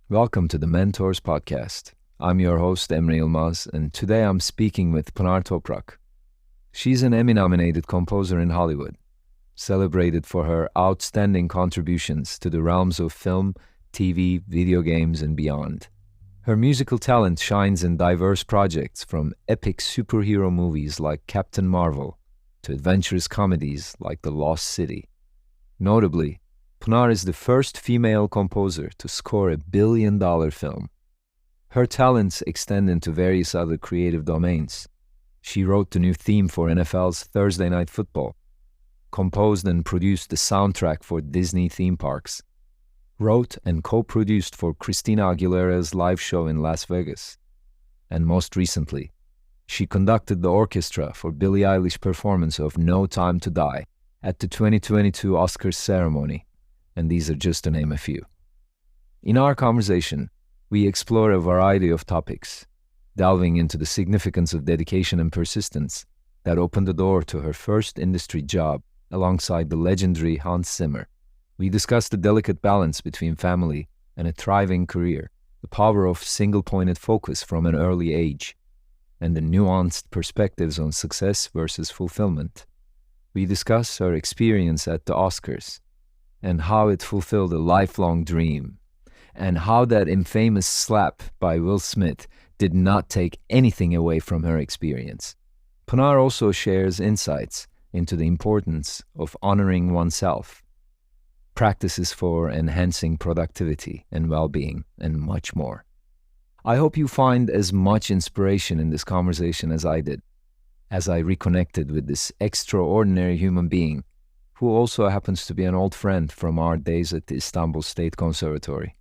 Welcome to the Mentors Podcast. I'm your host, Emre Yılmaz, and today I'm speaking with Pinar Toprak. She's an Emmy-nominated composer in Hollywood, celebrated for her outstanding contributions to the realms of film, TV, video games, and beyond. Her musical talent shines in diverse projects from epic superhero movies like Captain Marvel to adventurous comedies like The Lost City. Notably, Pinar is the first female composer to score a billion-dollar film. Her talents extend into various other creative domains. She wrote the new theme for NFL's Thursday Night Football, composed and produced the soundtrack for Disney theme parks, wrote and co-produced for Christina Aguilera's live show in Las Vegas, and most recently, she conducted the orchestra for Billie Eilish's performance of No Time to Die at the 2022 Oscars ceremony, and these are just to name a few. In our conversation, we explore a variety of topics, delving into the significance of dedication and persistence that opened the door to her first industry job alongside the legendary Hans Zimmer. We discuss the delicate balance between family and a thriving career, the power of single-pointed focus from an early age, and the nuanced perspectives on success versus fulfillment. We discuss her experience at the Oscars and how it fulfilled a lifelong dream, and how that infamous slap by Will Smith did not take anything away from her experience. Pinar also shares insights into the importance of honoring oneself, practices for enhancing productivity and well-being, and much more. I hope you find as much inspiration in this conversation as I did, as I reconnected with this extraordinary human being who also happens to be an old friend from our days at the Istanbul State Conservatory.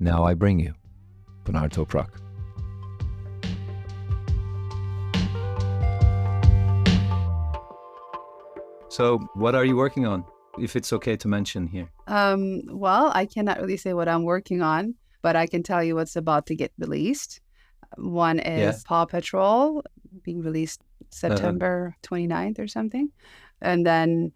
Now I bring you Pinar Toprak. So, what are you working on, if it's okay to mention here? Well, I cannot really say what I'm working on, but I can tell you what's about to get released. One is Paw Patrol, being released September 29th or something. And then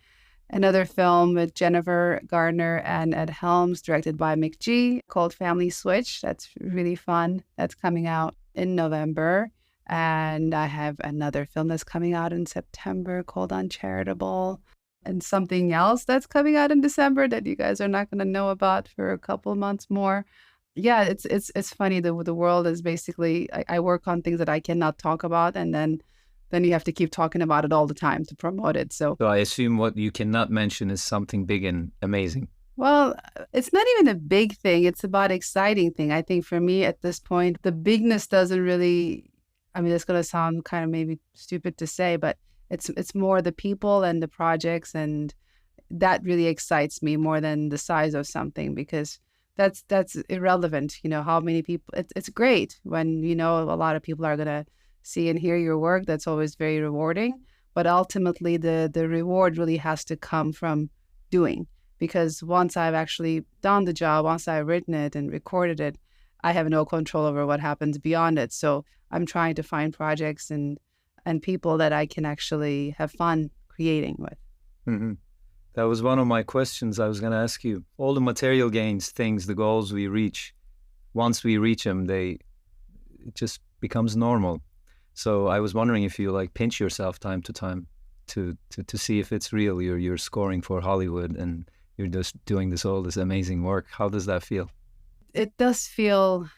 another film with Jennifer Gardner and Ed Helms, directed by McG, called Family Switch. That's really fun. That's coming out in November. And I have another film that's coming out in September called Uncharitable. And something else that's coming out in December that you guys are not going to know about for a couple of months more. Yeah, it's funny. The world is basically, I work on things that I cannot talk about, and then you have to keep talking about it all the time to promote it. So I assume what you cannot mention is something big and amazing. Well, it's not even a big thing. It's about exciting thing. I think for me at this point, the bigness doesn't really, I mean, it's going to sound kind of maybe stupid to say, but it's more the people and the projects, and that really excites me more than the size of something, because that's irrelevant. You know, how many people, it's great when, you know, a lot of people are going to see and hear your work. That's always very rewarding. But ultimately, the reward really has to come from doing, because once I've actually done the job, once I've written it and recorded it, I have no control over what happens beyond it. So I'm trying to find projects and people that I can actually have fun creating with. Mm-hmm. That was one of my questions I was going to ask you. All the material gains, things, the goals we reach, once we reach them, it just becomes normal. So I was wondering if you pinch yourself time to time to see if it's real. You're scoring for Hollywood and you're just doing all this amazing work. How does that feel? It does feel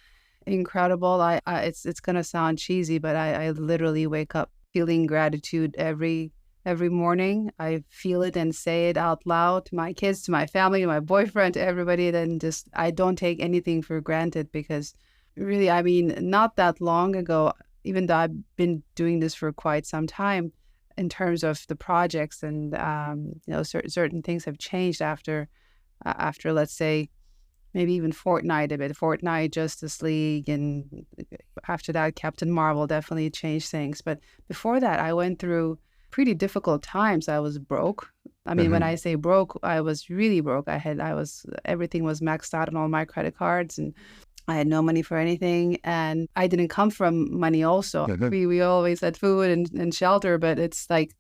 incredible. It's gonna sound cheesy, but I literally wake up feeling gratitude every morning. I feel it and say it out loud to my kids, to my family, to my boyfriend, to everybody. Then I don't take anything for granted, because really, I mean, not that long ago, even though I've been doing this for quite some time, in terms of the projects, and certain things have changed after let's say maybe even Fortnite, Justice League, and after that Captain Marvel definitely changed things. But before that, I went through pretty difficult times. I was broke. I mean, when I say broke, I was really broke. Everything was maxed out on all my credit cards, and I had no money for anything, and I didn't come from money also. We always had food and shelter, but it's like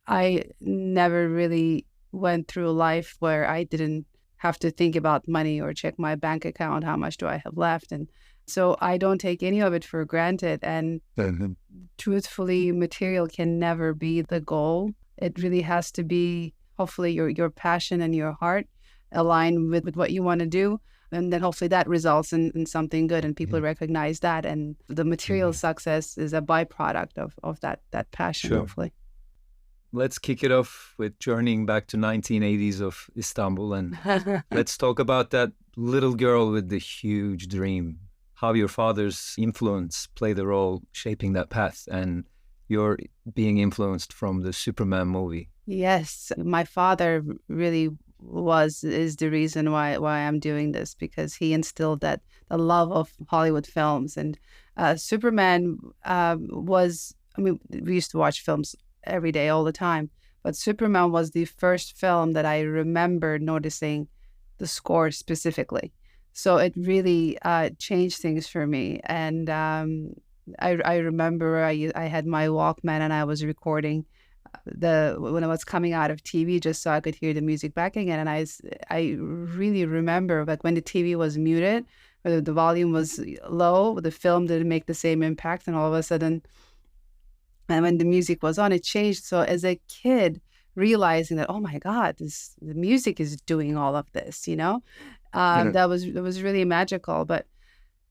I never really went through life where I didn't have to think about money or check my bank account. How much do I have left? And so I don't take any of it for granted. And truthfully, material can never be the goal. It really has to be, hopefully, your passion and your heart align with what you want to do. And then hopefully that results in something good and people recognize that. And the material success is a byproduct of that passion, hopefully. Let's kick it off with journeying back to 1980s of Istanbul. And let's talk about that little girl with the huge dream. How your father's influence played a role shaping that path, and you're being influenced from the Superman movie. Yes, my father really is the reason why I'm doing this, because he instilled the love of Hollywood films. And Superman was, I mean, we used to watch films every day, all the time, but Superman was the first film that I remember noticing the score specifically. So it really changed things for me. And I remember I had my Walkman and I was recording when it was coming out of TV just so I could hear the music back again. And I really remember, like, when the TV was muted, or the volume was low, the film didn't make the same impact. And all of a sudden, and when the music was on, it changed. So as a kid, realizing that, oh my God, the music is doing all of this, that was really magical. But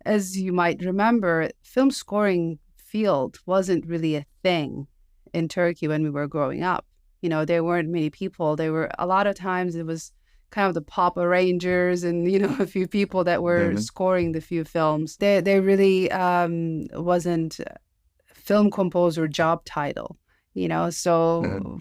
as you might remember, film scoring field wasn't really a thing in Turkey when we were growing up. There weren't many people. There were a lot of times it was kind of the pop arrangers and, a few people that were scoring the few films. There really wasn't a film composer job title, So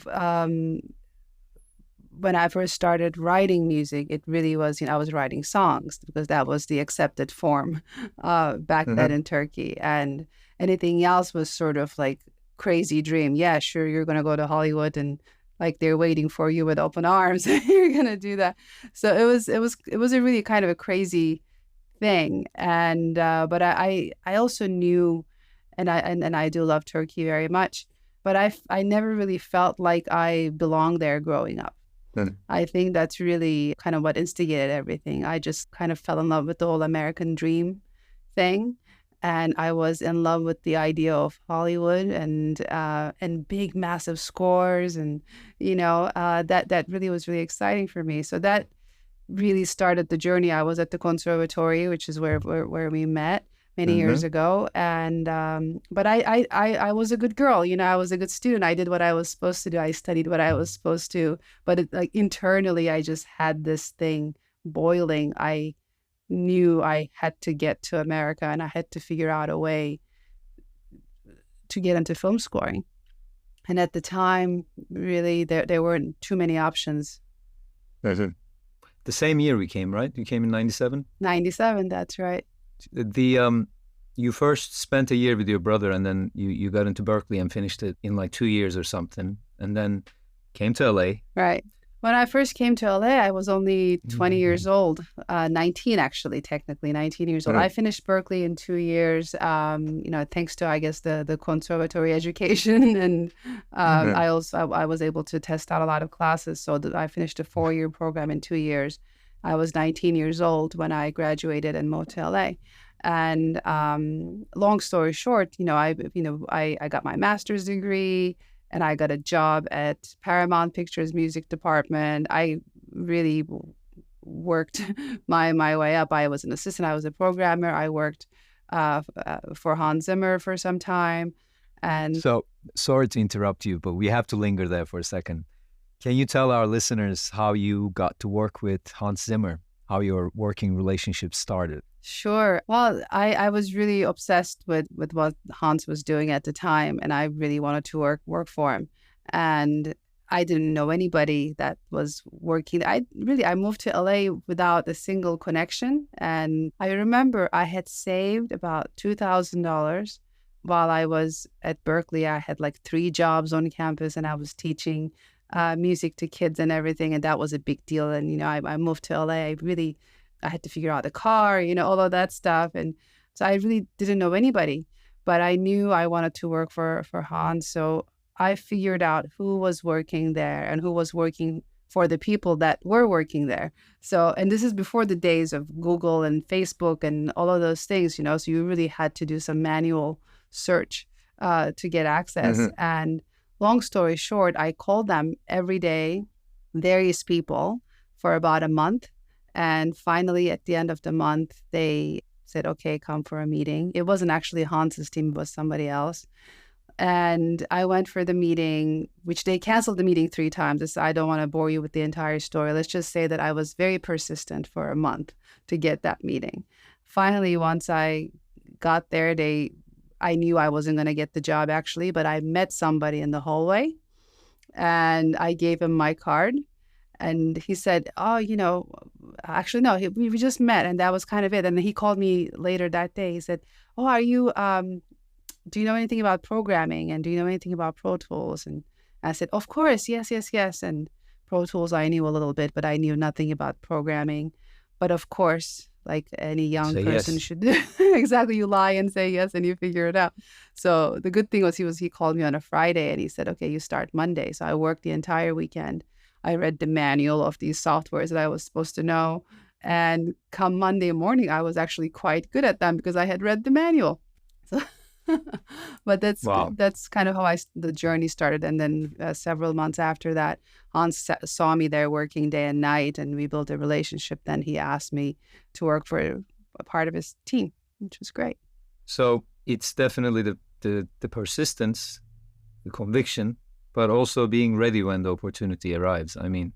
when I first started writing music, it really was, I was writing songs because that was the accepted form back then in Turkey. And anything else was sort of like crazy dream. Yeah, sure, you're going to go to Hollywood and like they're waiting for you with open arms. You're going to do that. So it was a really kind of a crazy thing. And but I also knew, and I do love Turkey very much, but I never really felt like I belonged there growing up. I think that's really kind of what instigated everything. I just kind of fell in love with the whole American dream thing. And I was in love with the idea of Hollywood and big, massive scores. And, that really was really exciting for me. So that really started the journey. I was at the conservatory, which is where we met many years ago. And but I was a good girl, I was a good student. I did what I was supposed to do. I studied what I was supposed to. But internally, I just had this thing boiling. I knew I had to get to America and I had to figure out a way to get into film scoring. And at the time, really, there weren't too many options. The same year we came, right? You came in 97? 97, that's right. You first spent a year with your brother and then you got into Berkeley and finished it in like 2 years or something, and then came to LA. Right. When I first came to LA, I was only 20 years old, 19 actually, technically 19 years old. I finished Berkeley in 2 years, thanks to, I guess, the conservatory education. And I was able to test out a lot of classes. So I finished a 4-year program in 2 years. I was 19 years old when I graduated and moved to LA. And long story short, I got my master's degree. And I got a job at Paramount Pictures music department. I really worked my way up. I was an assistant. I was a programmer. I worked for Hans Zimmer for some time. And so, sorry to interrupt you, but we have to linger there for a second. Can you tell our listeners how you got to work with Hans Zimmer, how your working relationship started? Sure. Well, I was really obsessed with what Hans was doing at the time, and I really wanted to work for him. And I didn't know anybody that was working. I moved to LA without a single connection. And I remember I had saved about $2,000 while I was at Berkeley. I had like 3 jobs on campus and I was teaching music to kids and everything. And that was a big deal. And, I moved to LA. I had to figure out the car, all of that stuff. And so I really didn't know anybody, but I knew I wanted to work for Hans. So I figured out who was working there and who was working for the people that were working there. So, and this is before the days of Google and Facebook and all of those things, so you really had to do some manual search to get access. Hmm. And long story short, I called them every day, various people, for about a month. And finally, at the end of the month, they said, okay, come for a meeting. It wasn't actually Hans's team, it was somebody else. And I went for the meeting, which they canceled the meeting 3 times. I don't want to bore you with the entire story. Let's just say that I was very persistent for a month to get that meeting. Finally, once I got there, I knew I wasn't going to get the job actually, but I met somebody in the hallway and I gave him my card. And he said, oh, actually, no, we just met. And that was kind of it. And he called me later that day. He said, oh, do you know anything about programming? And do you know anything about Pro Tools? And I said, of course, yes, yes, yes. And Pro Tools, I knew a little bit, but I knew nothing about programming. But of course, like any young Say person yes. should do, exactly, you lie and say yes and you figure it out. So the good thing was he called me on a Friday and he said, okay, you start Monday. So I worked the entire weekend. I read the manual of these softwares that I was supposed to know. And come Monday morning, I was actually quite good at them because I had read the manual. So, but Wow. that's kind of how the journey started. And then several months after that, Hans saw me there working day and night, and we built a relationship. Then he asked me to work for a part of his team, which was great. So it's definitely the persistence, the conviction, but also being ready when the opportunity arrives. I mean,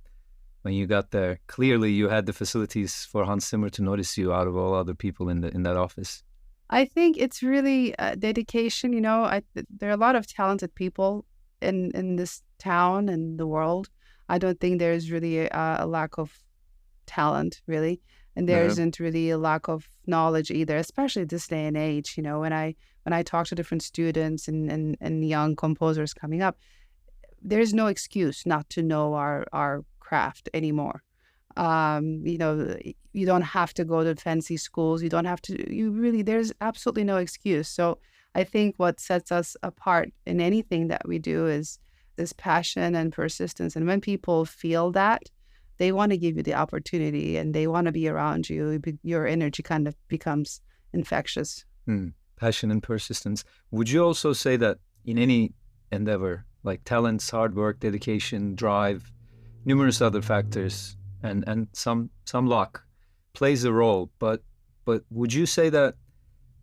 when you got there, clearly you had the facilities for Hans Zimmer to notice you out of all other people in that office. I think it's really dedication. There are a lot of talented people in this town and the world. I don't think there's really a lack of talent, really, and there Uh-huh. isn't really a lack of knowledge either, especially this day and age. When I talk to different students and young composers coming up, there's no excuse not to know our craft anymore. You don't have to go to fancy schools. You don't have to, there's absolutely no excuse. So I think what sets us apart in anything that we do is this passion and persistence. And when people feel that, they want to give you the opportunity and they want to be around you. Your energy kind of becomes infectious. Passion and persistence. Would you also say that in any endeavor, like talents, hard work, dedication, drive, numerous other factors, and some luck plays a role, but would you say that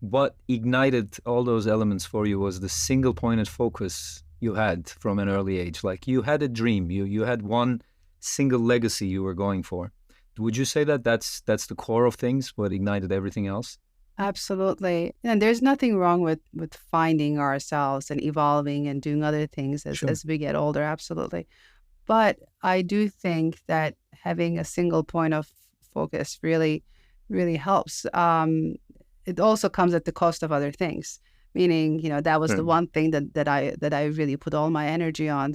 what ignited all those elements for you was the single pointed focus you had from an early age? Like you had a dream, you had one single legacy you were going for. Would you say that that's the core of things, what ignited everything else? Absolutely. And there's nothing wrong with finding ourselves and evolving and doing other things Sure. as we get older. Absolutely. But I do think that having a single point of focus really, really helps. It also comes at the cost of other things, meaning, that was the Mm. one thing that I really put all my energy on.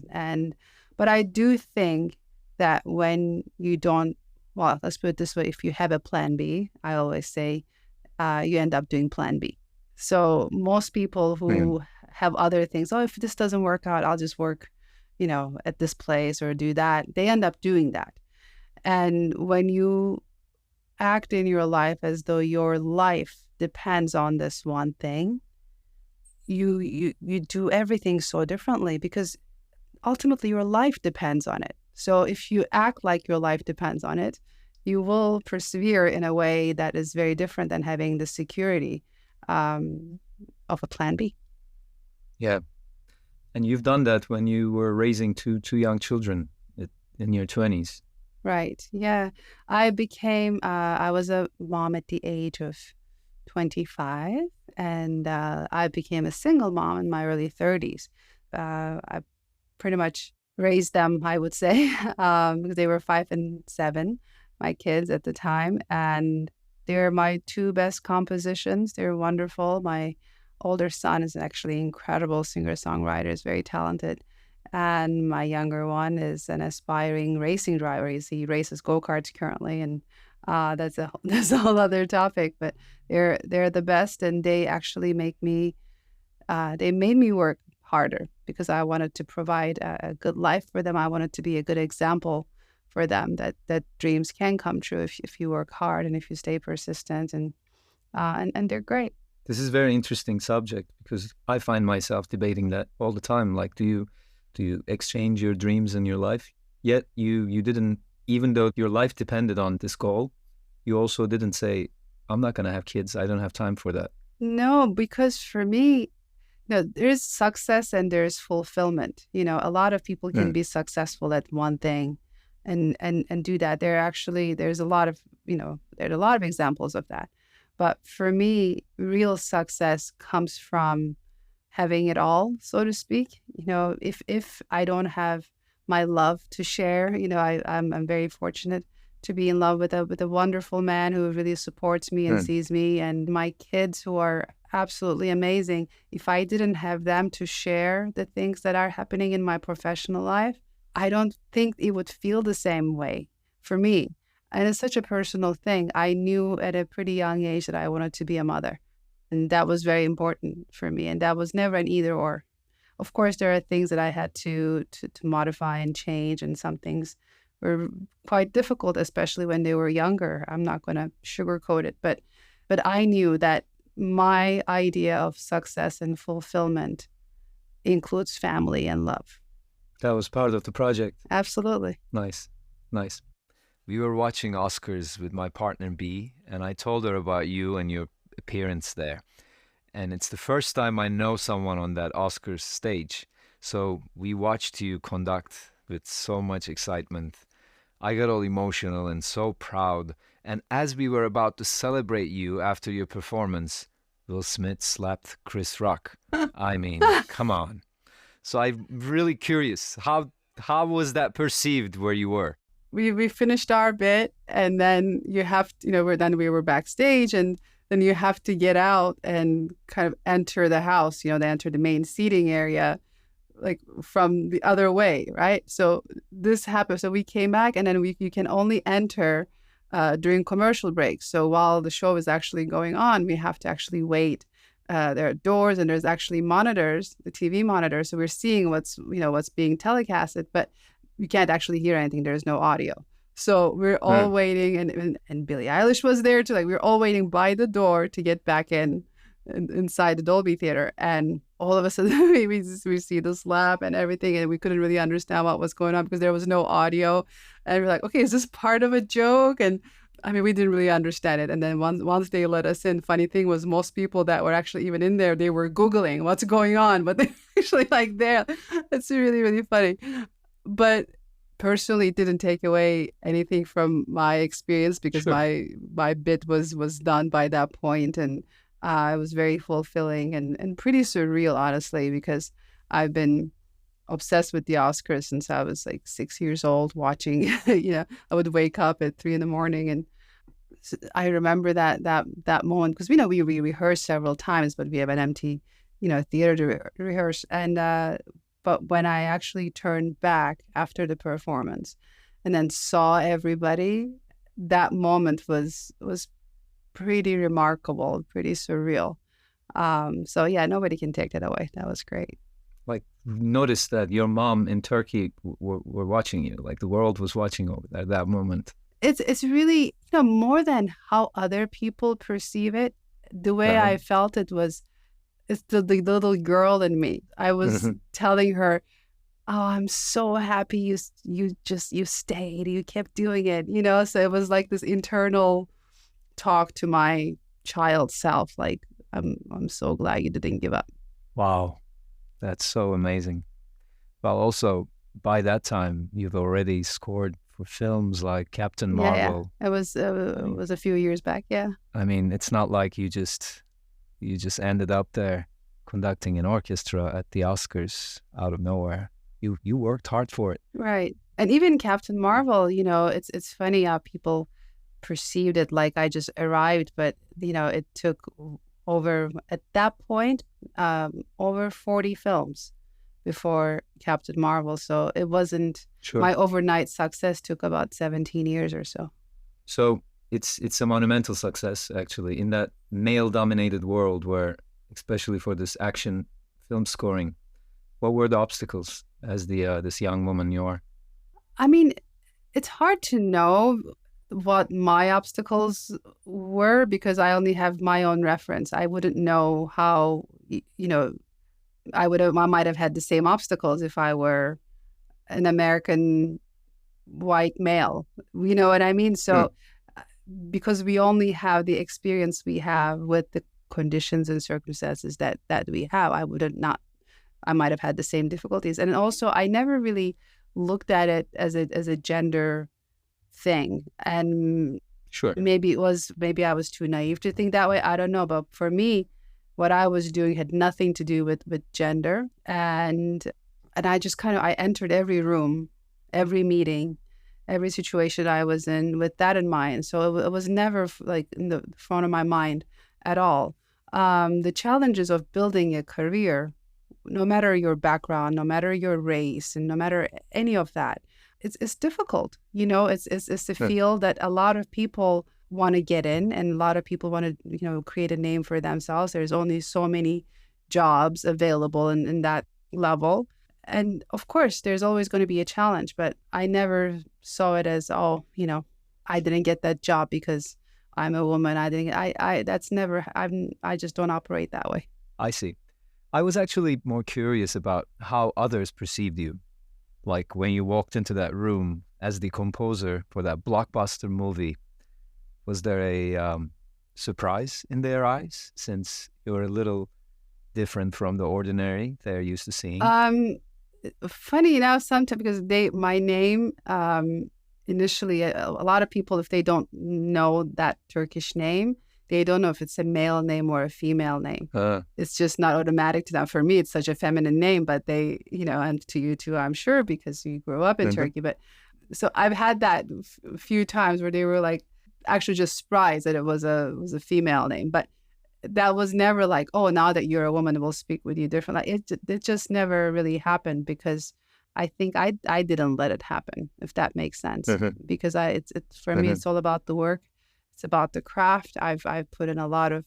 But I do think that when you don't, well, let's put it this way, if you have a plan B, I always say, you end up doing plan B. So most people Mm. who have other things, oh, if this doesn't work out, I'll just work, at this place or do that. They end up doing that. And when you act in your life as though your life depends on this one thing, you do everything so differently because ultimately your life depends on it. So if you act like your life depends on it, you will persevere in a way that is very different than having the security um, of a plan B. Yeah. And you've done that when you were raising two young children in your 20s. Right. Yeah. I was a mom at the age of 25, and I became a single mom in my early 30s. I pretty much raised them, I would say, because they were 5 and 7, my kids at the time. And they're my two best compositions. They're wonderful. My older son is actually an incredible singer-songwriter, is very talented. And my younger one is an aspiring racing driver. He races go-karts currently, and that's a whole other topic. But they're the best, and they actually they made me work harder because I wanted to provide a good life for them. I wanted to be a good example for them, that dreams can come true if you work hard and if you stay persistent, and they're great. This is a very interesting subject because I find myself debating that all the time. Like, do you exchange your dreams and your life? Yet you didn't, even though your life depended on this goal, you also didn't say, I'm not going to have kids. I don't have time for that. No, because for me, there's success and there's fulfillment. A lot of people can be successful at one thing and do that. There's a lot of, there are a lot of examples of that. But for me, real success comes from having it all, so to speak. If I don't have my love to share, I'm very fortunate to be in love with a wonderful man who really supports me and sees me, and my kids who are absolutely amazing. If I didn't have them to share the things that are happening in my professional life, I don't think it would feel the same way for me. And it's such a personal thing. I knew at a pretty young age that I wanted to be a mother. And that was very important for me. And that was never an either or. Of course, there are things that I had to modify and change. And some things were quite difficult, especially when they were younger. I'm not going to sugarcoat it. But I knew that my idea of success and fulfillment includes family and love. That was part of the project. Absolutely. Nice. We were watching Oscars with my partner B, and I told her about you and your appearance there. And it's the first time I know someone on that Oscars stage. So we watched you conduct with so much excitement. I got all emotional and so proud. And as we were about to celebrate you after your performance, Will Smith slapped Chris Rock. I mean, come on. So I'm really curious, how was that perceived where you were? We finished our bit, and then you have to, we were backstage, and then you have to get out and kind of enter the house. They enter the main seating area, like from the other way, right? So this happened. So we came back, and then you can only enter during commercial breaks. So while the show is actually going on, we have to actually wait. There are doors, and there's actually monitors, the TV monitors. So we're seeing what's being telecasted, but you can't actually hear anything. There's no audio. So we're all waiting, and Billie Eilish was there too. Like, we were all waiting by the door to get back inside the Dolby Theater. And all of a sudden we see the slap and everything, and we couldn't really understand what was going on because there was no audio. And we're like, okay, is this part of a joke? And I mean, we didn't really understand it. And then once they let us in, funny thing was, most people that were actually even in there, they were Googling what's going on, but they're actually like there. It's really, really funny. But personally, it didn't take away anything from my experience because my bit was done by that point, and it was very fulfilling and pretty surreal, honestly, because I've been obsessed with the Oscars since I was like 6 years old, watching. I would wake up at 3 a.m. and I remember that moment because we rehearsed several times, but we have an empty theater to rehearse. And but when I actually turned back after the performance and then saw everybody, that moment was pretty remarkable, pretty surreal. So yeah, nobody can take that away. That was great. Like, notice that your mom in Turkey were watching you. Like, the world was watching over there at that moment. It's really, more than how other people perceive it. The way I felt it was, it's the little girl in me. I was telling her, "Oh, I'm so happy you stayed. You kept doing it." So it was like this internal talk to my child self, like, I'm so glad you didn't give up. Wow, that's so amazing. Well, also by that time you've already scored for films like Captain Marvel. Yeah. It was a few years back. Yeah. I mean, it's not like you just ended up there conducting an orchestra at the Oscars out of nowhere. You worked hard for it. Right. And even Captain Marvel, it's funny how people perceived it like I just arrived, but it took over, at that point, over 40 films before Captain Marvel. So it wasn't, my overnight success took about 17 years or so. So it's a monumental success, actually, in that male-dominated world where, especially for this action film scoring, what were the obstacles as this young woman you are? I mean, It's hard to know what my obstacles were because I only have my own reference. I wouldn't know how, I might have had the same obstacles if I were an American white male. You know what I mean? Hmm. So because we only have the experience we have with the conditions and circumstances that we have, I might have had the same difficulties. And also I never really looked at it as a gender thing. And Sure. maybe I was too naive to think that way. I don't know. But for me, what I was doing had nothing to do with gender. And I just I entered every room, every meeting, every situation I was in with that in mind. So it was never like in the front of my mind at all. The challenges of building a career, no matter your background, no matter your race, and no matter any of that, it's difficult. It's a Hmm. field that a lot of people want to get in, and a lot of people want to create a name for themselves. There's only so many jobs available in that level. And of course, there's always going to be a challenge, but I never saw it as, oh, I didn't get that job because I'm a woman. That's never, I just don't operate that way. I see. I was actually more curious about how others perceived you. Like when you walked into that room as the composer for that blockbuster movie, was there a surprise in their eyes since you're a little different from the ordinary they're used to seeing? Um, Funny enough, sometimes because my name, initially, a lot of people, if they don't know that Turkish name, they don't know if it's a male name or a female name. Uh, It's just not automatic to them. For me, it's such a feminine name, but they, and to you too, I'm sure, because you grew up in mhm. Turkey. But so I've had that a few times where they were like actually just surprised that it was a female name, but that was never like, oh, now that you're a woman, we'll speak with you differently. It just never really happened because I think I didn't let it happen, if that makes sense. Mhm. Because it's for me, Mhm. it's all about the work. It's about the craft. I've put in a lot of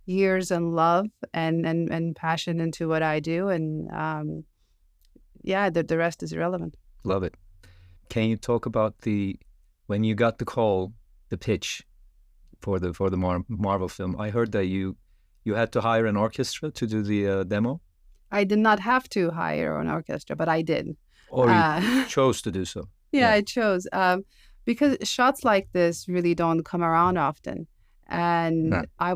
years and love and passion into what I do, and yeah, the rest is irrelevant. Love it. Can you talk about the when you got the call, the pitch for the Marvel film? I heard that you had to hire an orchestra to do the demo, I did not have to hire an orchestra, but I did. or you Uh, chose to do so. Yeah, Yeah. I chose because shots like this really don't come around often. No. And I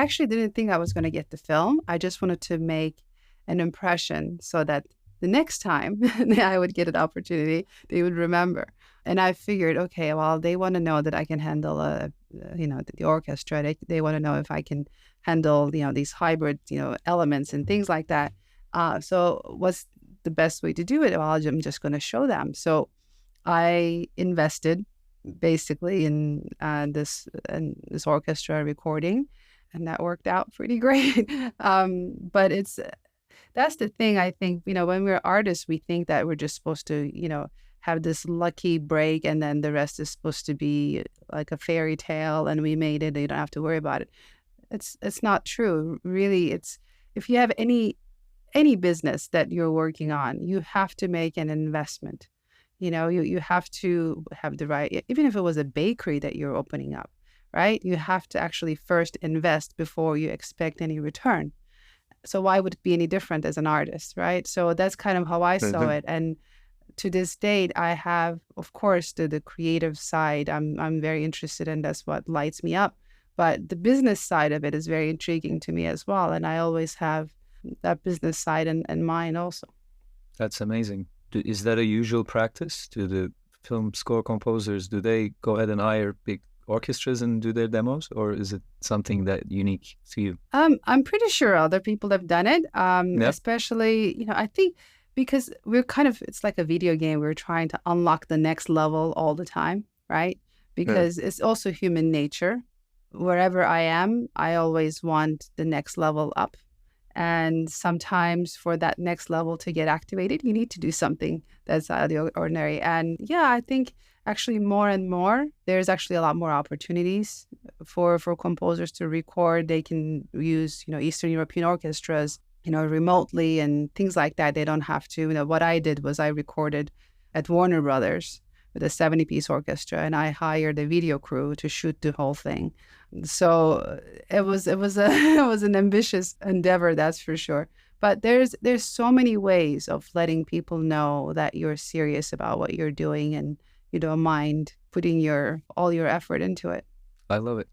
actually didn't think I was going to get the film. I just wanted to make an impression so that the next time I would get an opportunity, they would remember. And I figured, okay, well, they want to know that I can handle the orchestra. They want to know if I can handle, these hybrid, elements and things like that. So what's the best way to do it? Well, I'm just going to show them. So I invested basically in this orchestra recording, and that worked out pretty great. But that's the thing. I think when we're artists, we think that we're just supposed to have this lucky break, and then the rest is supposed to be like a fairy tale, and we made it. And you don't have to worry about it. It's not true, really. It's if you have any business that you're working on, you have to make an investment. You have to have the right, even if it was a bakery that you're opening up, right? You have to actually first invest before you expect any return. So why would it be any different as an artist, right? So that's kind of how I saw Mhm. it. And to this date, I have, of course, the creative side. I'm very interested in. That's what lights me up. But the business side of it is very intriguing to me as well. And I always have that business side in mind also. That's amazing. Is that a usual practice? Do the film score composers, do they go ahead and hire big orchestras and do their demos, or is it something that unique to you? I'm pretty sure other people have done it. Yeah. Especially, I think because it's like a video game. We're trying to unlock the next level all the time, right? Yeah. Because it's also human nature. Wherever I am, I always want the next level up. And sometimes for that next level to get activated, you need to do something that's out of the ordinary. And yeah, I think actually more and more, there's actually a lot more opportunities for composers to record. They can use, Eastern European orchestras, remotely and things like that. They don't have to. What I did was I recorded at Warner Brothers with a 70-piece orchestra, and I hired a video crew to shoot the whole thing. So it was a it was an ambitious endeavor, that's for sure. But there's so many ways of letting people know that you're serious about what you're doing and you don't mind putting your all your effort into it. I love it.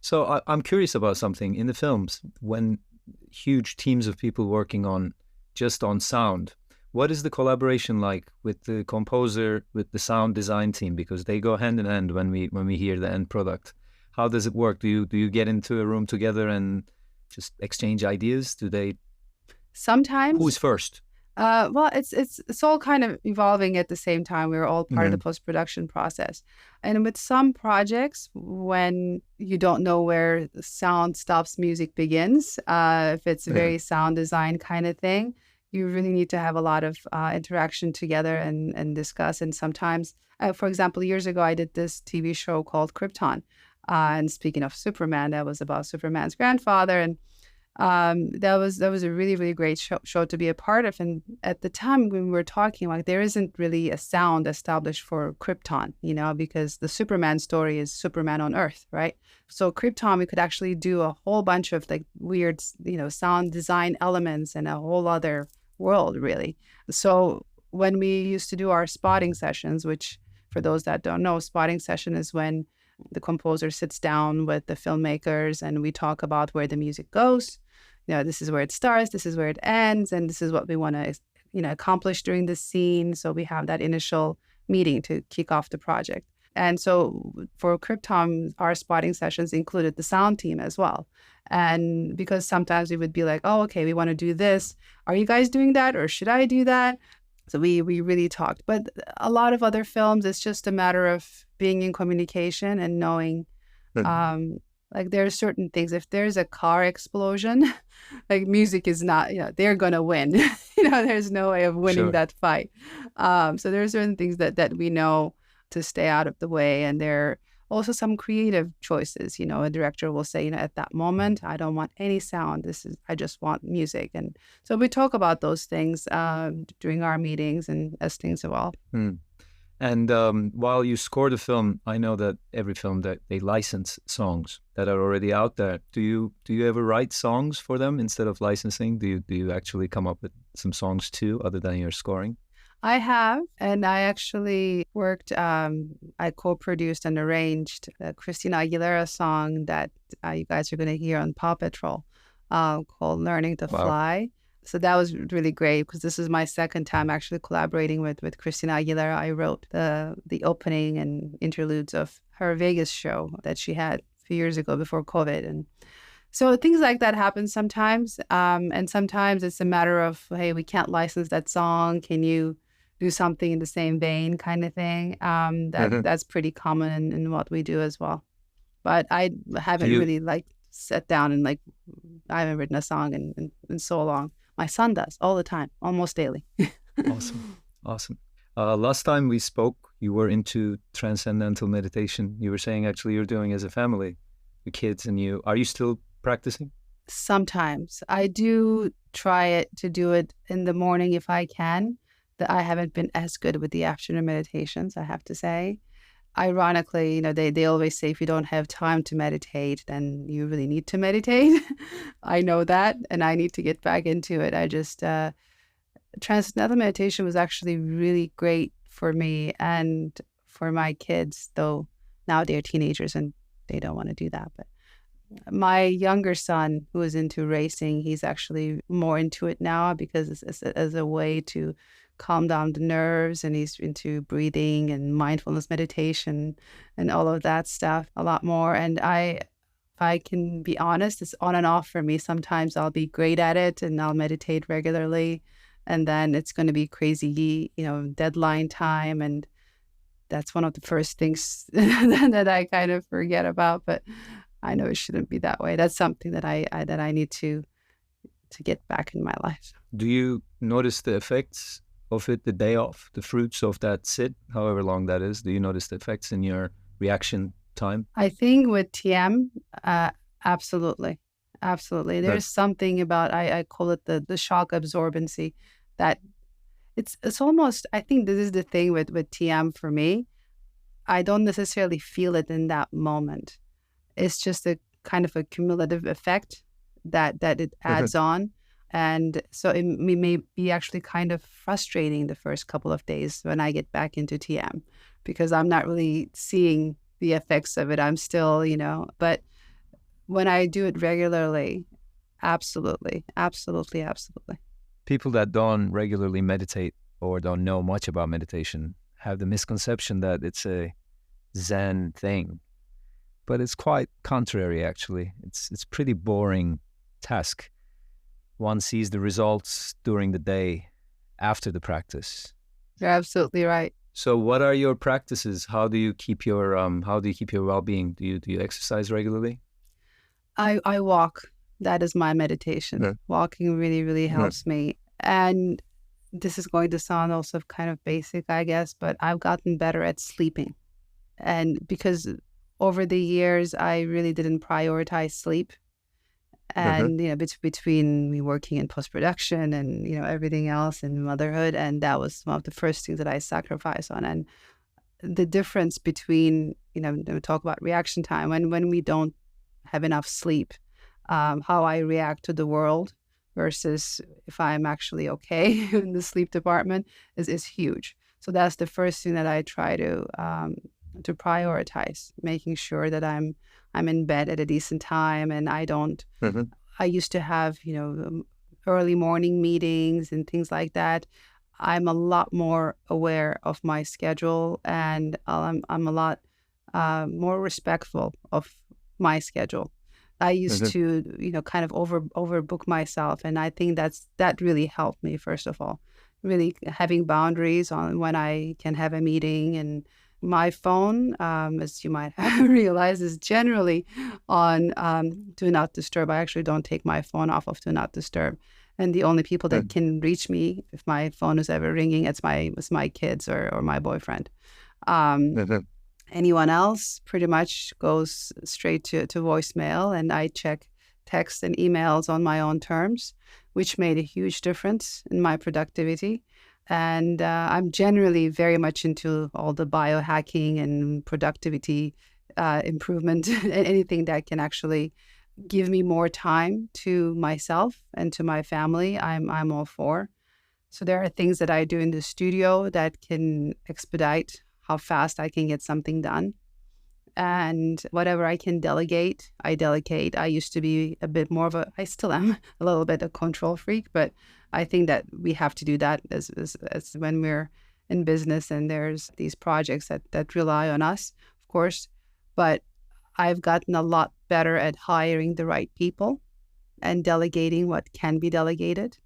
So I'm curious about something in the films when huge teams of people working on just on sound. What is the collaboration like with the composer, with the sound design team? Because they go hand in hand when we hear the end product. How does it work? Do you get into a room together and just exchange ideas? Do they? Who's Sometimes, first? well, it's all kind of evolving at the same time. We're all part of the Mhm. post-production process. And with some projects, when you don't know where the sound stops, music begins, if it's a Yeah. very sound design kind of thing, you really need to have a lot of interaction together and discuss. And sometimes, for example, years ago, I did this TV show called Krypton. And speaking of Superman, that was about Superman's grandfather. And that was a really great show to be a part of. And at the time when we were talking, like there isn't really a sound established for Krypton, because the Superman story is Superman on Earth, right? So Krypton, we could actually do a whole bunch of like weird, sound design elements and a whole other world, really. So when we used to do our spotting sessions, which for those that don't know, spotting session is when the composer sits down with the filmmakers and we talk about where the music goes. This is where it starts, this is where it ends, and this is what we want to, accomplish during the scene. So we have that initial meeting to kick off the project. And so for Krypton, our spotting sessions included the sound team as well. And because sometimes we would be like, oh, okay, we want to do this. Are you guys doing that? Or should I do that? So we really talked. But a lot of other films, it's just a matter of being in communication and knowing, Mhm. like there are certain things. If there's a car explosion, like music is not, they're gonna win. There's no way of winning Sure. that fight. So there are certain things that we know to stay out of the way, and there are also some creative choices. A director will say, at that moment, I don't want any sound. I just want music, and so we talk about those things during our meetings and as things evolve. Hmm. And while you score the film, I know that every film that they license songs that are already out there. Do you ever write songs for them instead of licensing? Do you actually come up with some songs too, other than your scoring? I have, and I actually worked, I co-produced and arranged a Christina Aguilera song that you guys are going to hear on Paw Patrol called Learning to Wow. Fly. So that was really great because this is my second time actually collaborating with Christina Aguilera. I wrote the opening and interludes of her Vegas show that she had a few years ago before COVID. And so things like that happen sometimes. And sometimes it's a matter of, hey, we can't license that song. Can you do something in the same vein kind of thing? Mhm. That's pretty common in what we do as well. But I Do haven't you? really like sat down and like, I haven't written a song in so long. My son does all the time, almost daily. Awesome. Awesome. Last time we spoke, you were into transcendental meditation. You were saying actually you're doing as a family, your kids and you. Are you still practicing? Sometimes I do try to do it in the morning if I can. That I haven't been as good with the afternoon meditations, I have to say. Ironically, they always say if you don't have time to meditate, then you really need to meditate. I know that, and I need to get back into it. I just, transcendental meditation was actually really great for me and for my kids, though now they're teenagers and they don't want to do that. But my younger son, who is into racing, he's actually more into it now because it's as a way to calm down the nerves, and he's into breathing and mindfulness meditation and all of that stuff a lot more. And if I can be honest, it's on and off for me. Sometimes I'll be great at it and I'll meditate regularly, and then it's going to be crazy, deadline time, and that's one of the first things that I kind of forget about. But I know it shouldn't be that way. That's something that I need to get back in my life. Do you notice the effects of it the day off, the fruits of that sit, however long that is? Do you notice the effects in your reaction time? I think with TM, absolutely, absolutely. That There's something about I call it the shock absorbency that it's almost. I think this is the thing with TM for me. I don't necessarily feel it in that moment. It's just a kind of a cumulative effect that it adds on. And so may be actually kind of frustrating the first couple of days when I get back into TM because I'm not really seeing the effects of it. I'm still, but when I do it regularly, absolutely, absolutely, absolutely. People that don't regularly meditate or don't know much about meditation have the misconception that it's a Zen thing, but it's quite contrary. Actually, it's pretty boring task. One sees the results during the day after the practice. You're absolutely right. So, what are your practices? How do you keep your well-being? Do you exercise regularly? I walk. That is my meditation. Yeah. Walking really, really helps me. And this is going to sound also kind of basic, I guess, but I've gotten better at sleeping. And because over the years, I really didn't prioritize sleep. And, between me working in post-production and, everything else and motherhood. And that was one of the first things that I sacrificed on. And the difference between, we talk about reaction time, when we don't have enough sleep, how I react to the world versus if I'm actually okay in the sleep department is huge. So that's the first thing that I try to prioritize, making sure that I'm in bed at a decent time and I don't. I used to have early morning meetings and things like that. I'm a lot more aware of my schedule and I'm a lot more respectful of my schedule. I used to, kind of overbook myself. And I think that really helped me, first of all, really having boundaries on when I can have a meeting. And my phone, as you might realize, is generally on Do Not Disturb. I actually don't take my phone off of Do Not Disturb. And the only people that can reach me if my phone is ever ringing, it's my kids or my boyfriend. Anyone else pretty much goes straight to voicemail, and I check texts and emails on my own terms, which made a huge difference in my productivity. And I'm generally very much into all the biohacking and productivity improvement, anything that can actually give me more time to myself and to my family. I'm all for. So there are things that I do in the studio that can expedite how fast I can get something done. And whatever I can delegate, I delegate. I used to be a bit more of I still am a little bit a control freak, but I think that we have to do that as when we're in business and there's these projects that rely on us, of course. But I've gotten a lot better at hiring the right people and delegating what can be delegated.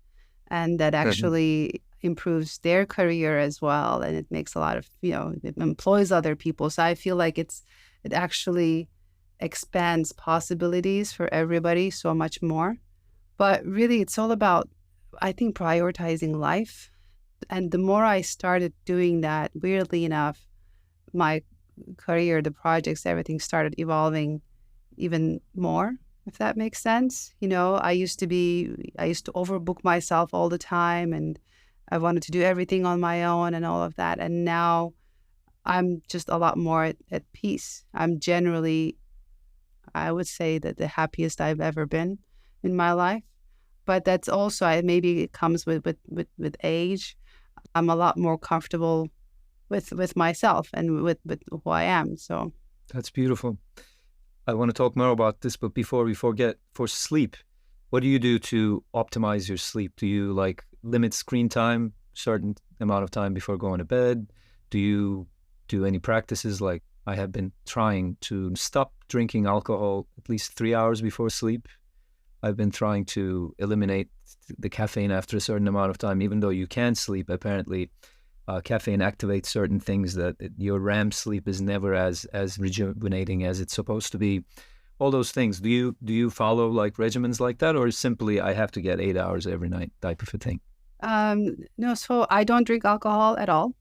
And that actually improves their career as well. And it makes a lot of, it employs other people. So I feel like it actually expands possibilities for everybody so much more. But really, it's all about, I think, prioritizing life. And the more I started doing that, weirdly enough, my career, the projects, everything started evolving even more, if that makes sense. I used to overbook myself all the time and I wanted to do everything on my own and all of that. And now I'm just a lot more at peace. I'm generally, I would say, that the happiest I've ever been in my life. But that's also, maybe it comes with age. I'm a lot more comfortable with myself and with who I am. So that's beautiful. I want to talk more about this, but before we forget, for sleep, what do you do to optimize your sleep? Do you limit screen time, certain amount of time before going to bed? Do you do any practices? Like I have been trying to stop drinking alcohol at least 3 hours before sleep. I've been trying to eliminate the caffeine after a certain amount of time, even though you can sleep. Apparently, caffeine activates certain things that your REM sleep is never as rejuvenating as it's supposed to be. All those things. Do you follow regimens like that, or simply I have to get 8 hours every night type of a thing? No, so I don't drink alcohol at all.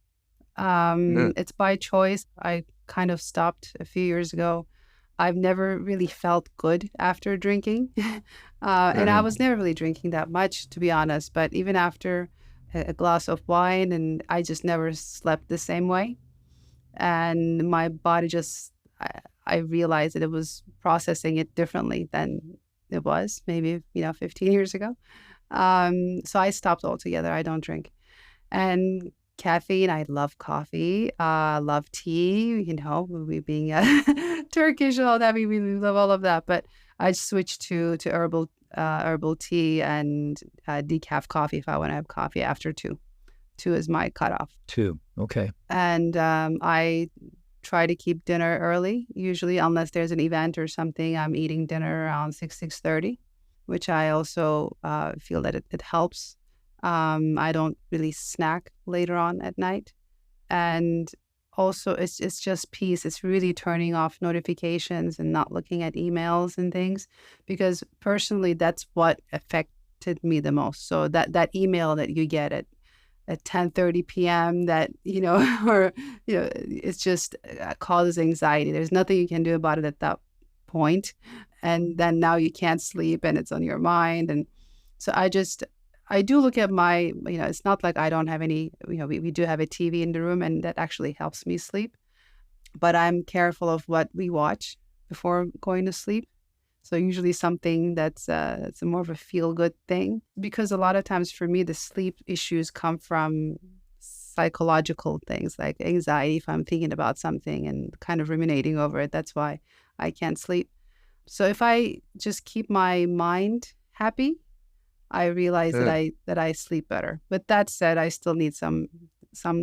It's by choice. I kind of stopped a few years ago. I've never really felt good after drinking. And I was never really drinking that much, to be honest. But even after a glass of wine, and I just never slept the same way. and my body just, I realized that it was processing it differently than it was maybe 15 years ago. So I stopped altogether. I don't drink. And caffeine, I love coffee, love tea, we being Turkish and all that, we love all of that. But I switched to herbal tea and decaf coffee if I want to have coffee after 2. 2 is my cutoff. 2. Okay. And I try to keep dinner early, usually, unless there's an event or something. I'm eating dinner around 6:30, which I also feel that it helps. I don't really snack later on at night. And also, it's just peace. It's really turning off notifications and not looking at emails and things, because personally, that's what affected me the most. So that email that you get at 10:30 p.m. that, or, it's just causes anxiety. There's nothing you can do about it at that point. And then now you can't sleep and it's on your mind. And so I do look at my, it's not like I don't have any, we do have a TV in the room and that actually helps me sleep. But I'm careful of what we watch before going to sleep. So usually something that's it's more of a feel-good thing, because a lot of times for me, the sleep issues come from psychological things like anxiety. If I'm thinking about something and kind of ruminating over it, that's why I can't sleep. So if I just keep my mind happy, I realize that I sleep better. But that said, I still need some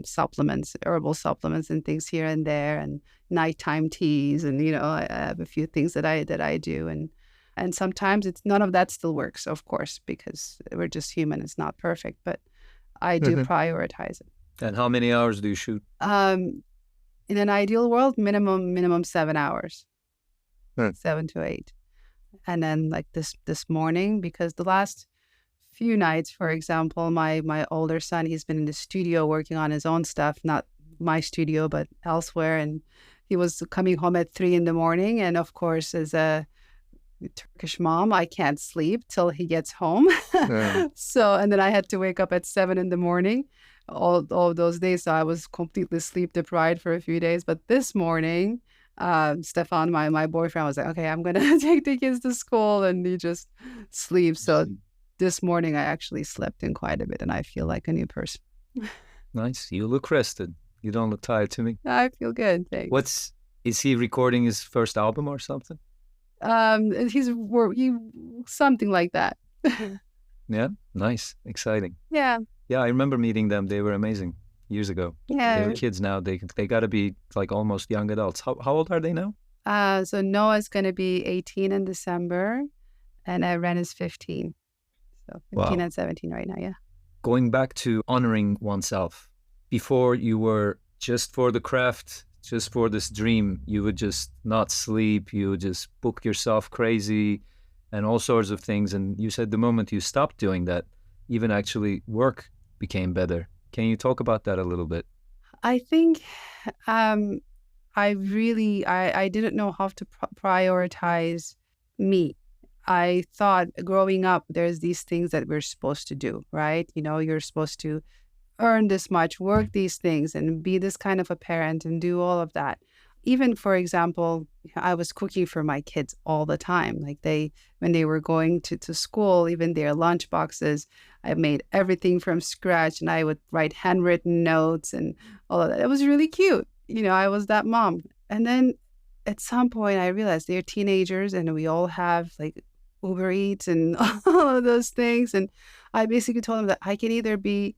supplements, herbal supplements and things here and there, and nighttime teas, and I have a few things that I do, and sometimes it's none of that still works, of course, because we're just human. It's not perfect, but I do prioritize it. And how many hours do you shoot? In an ideal world, minimum 7 hours, 7 to 8, and then like this morning, because the last few nights, for example, my older son, he's been in the studio working on his own stuff, not my studio, but elsewhere. And he was coming home at 3 a.m. And of course, as a Turkish mom, I can't sleep till he gets home. So, and then I had to wake up at 7 a.m. all those days. So I was completely sleep deprived for a few days. But this morning, Stefan, my boyfriend, was like, okay, I'm going to take the kids to school, and he just sleeps. So this morning, I actually slept in quite a bit, and I feel like a new person. Nice. You look rested. You don't look tired to me. I feel good. Thanks. Is he recording his first album or something? He's something like that. Yeah. Nice. Exciting. Yeah. Yeah. I remember meeting them. They were amazing years ago. Yeah. They were kids now. They got to be like almost young adults. How old are they now? So Noah's going to be 18 in December, and Ren is 15. So 15 and 17 right now, yeah. Going back to honoring oneself, before you were just for the craft, just for this dream, you would just not sleep, you would just book yourself crazy and all sorts of things. And you said the moment you stopped doing that, even actually work became better. Can you talk about that a little bit? I think I didn't know how to prioritize me. I thought growing up, there's these things that we're supposed to do, right? You're supposed to earn this much, work these things, and be this kind of a parent and do all of that. Even, for example, I was cooking for my kids all the time. Like when they were going to school, even their lunch boxes, I made everything from scratch, and I would write handwritten notes and all of that. It was really cute. I was that mom. And then at some point I realized they're teenagers and we all have like Uber Eats and all of those things. And I basically told them that I can either be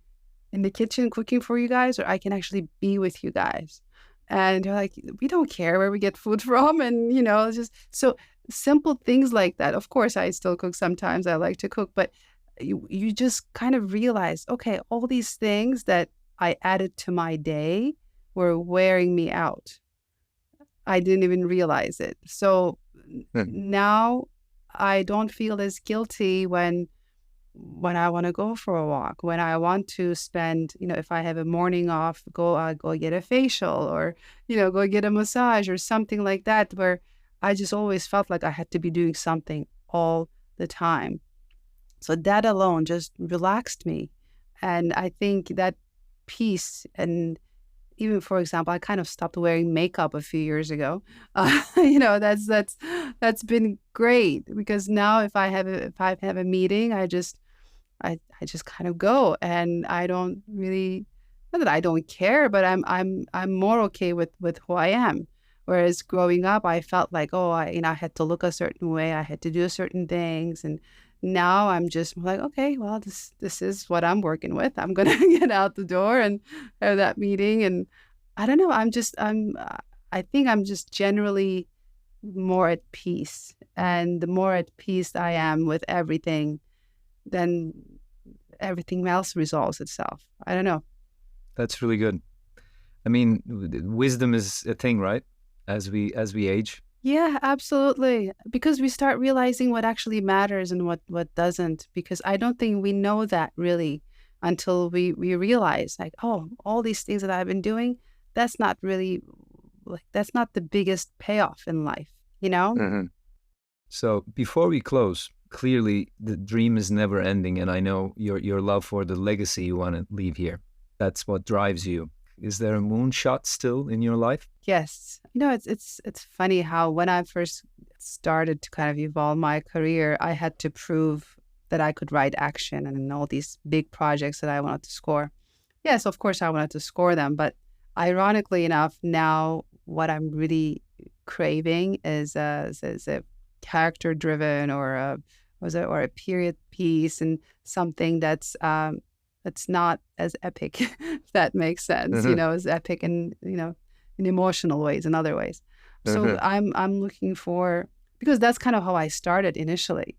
in the kitchen cooking for you guys, or I can actually be with you guys. And they're like, we don't care where we get food from. And, just so simple things like that. Of course, I still cook sometimes. I like to cook, but you just kind of realize, okay, all these things that I added to my day were wearing me out. I didn't even realize it. So now I don't feel as guilty when I want to go for a walk, when I want to spend, if I have a morning off, go get a facial, or, go get a massage or something like that, where I just always felt like I had to be doing something all the time. So that alone just relaxed me. And I think that peace and even for example, I kind of stopped wearing makeup a few years ago. That's been great because now if I have a meeting, I just kind of go, and I don't really, not that I don't care, but I'm more okay with who I am. Whereas growing up, I felt like, oh, I had to look a certain way, I had to do certain things, and now I'm just like, okay, well, this is what I'm working with. I'm gonna get out the door and have that meeting, and I don't know. I think I'm just generally more at peace, and the more at peace I am with everything, then everything else resolves itself. I don't know. That's really good. I mean, wisdom is a thing, right? As we age. Yeah, absolutely. Because we start realizing what actually matters and what doesn't. Because I don't think we know that really until we realize, like, oh, all these things that I've been doing, that's not really, like, that's not the biggest payoff in life, you know? Mhm. So before we close, clearly the dream is never ending, and I know your love for the legacy you want to leave here. That's what drives you. Is there a moonshot still in your life? Yes. It's funny how when I first started to kind of evolve my career, I had to prove that I could write action and all these big projects that I wanted to score. Yes, of course I wanted to score them, but ironically enough, now what I'm really craving is a character driven or a period piece, and something that's not as epic, if that makes sense, Hmm. as epic in emotional ways and other ways. So Hmm. I'm looking for, because that's kind of how I started initially.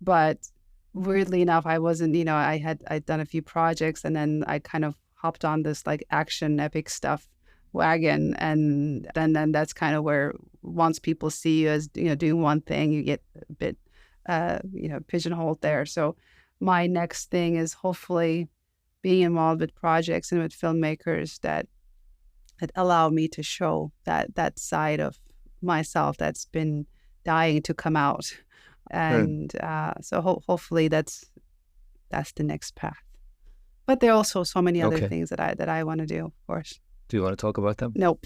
But weirdly enough, I wasn't, I'd done a few projects, and then I kind of hopped on this like action epic stuff wagon. And then that's kind of where, once people see you as, doing one thing, you get a bit, pigeonholed there. So my next thing is hopefully being involved with projects and with filmmakers that allow me to show that side of myself that's been dying to come out. And so hopefully that's the next path. But there are also so many other Okay. things that I want to do, of course. Do you want to talk about them? Nope.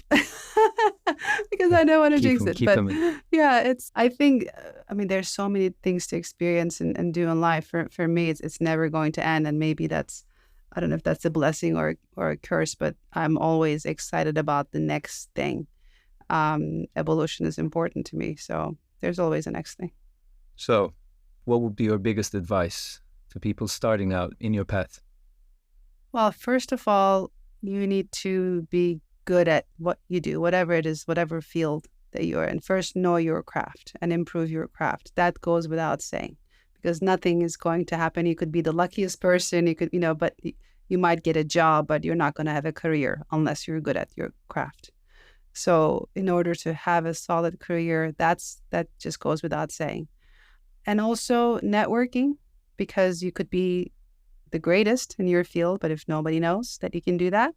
Because I don't want to Keep jinx them. it. Keep But them in. yeah, I think, I mean, there's so many things to experience and do in life. For me, it's never going to end. And maybe I don't know if that's a blessing or a curse, but I'm always excited about the next thing. Evolution is important to me. So there's always a next thing. So, what would be your biggest advice to people starting out in your path? Well, first of all, you need to be good at what you do, whatever it is, whatever field that you're in. First, know your craft and improve your craft. That goes without saying, because nothing is going to happen. You could be the luckiest person, you could, but you might get a job, but you're not going to have a career unless you're good at your craft. So in order to have a solid career, that just goes without saying. And also networking, because you could be the greatest in your field, but if nobody knows that you can do that,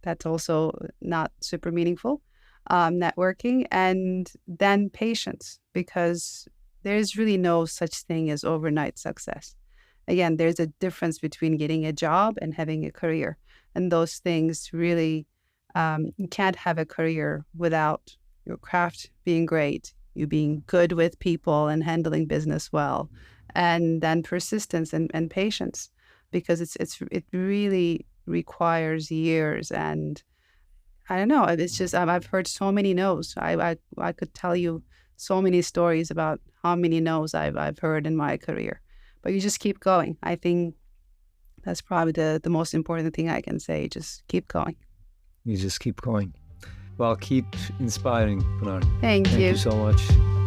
that's also not super meaningful. Networking, and then patience, because there's really no such thing as overnight success. Again, there's a difference between getting a job and having a career. And those things really, you can't have a career without your craft being great, you being good with people and handling business well, and then persistence and patience, because it really requires years. And I don't know, it's just I've heard so many no's. I could tell you so many stories about how many no's I've heard in my career, but you just keep going. I think that's probably the most important thing I can say. Just keep going. You just keep going. Well, keep inspiring, Pinar. Thank Thank you. you so much.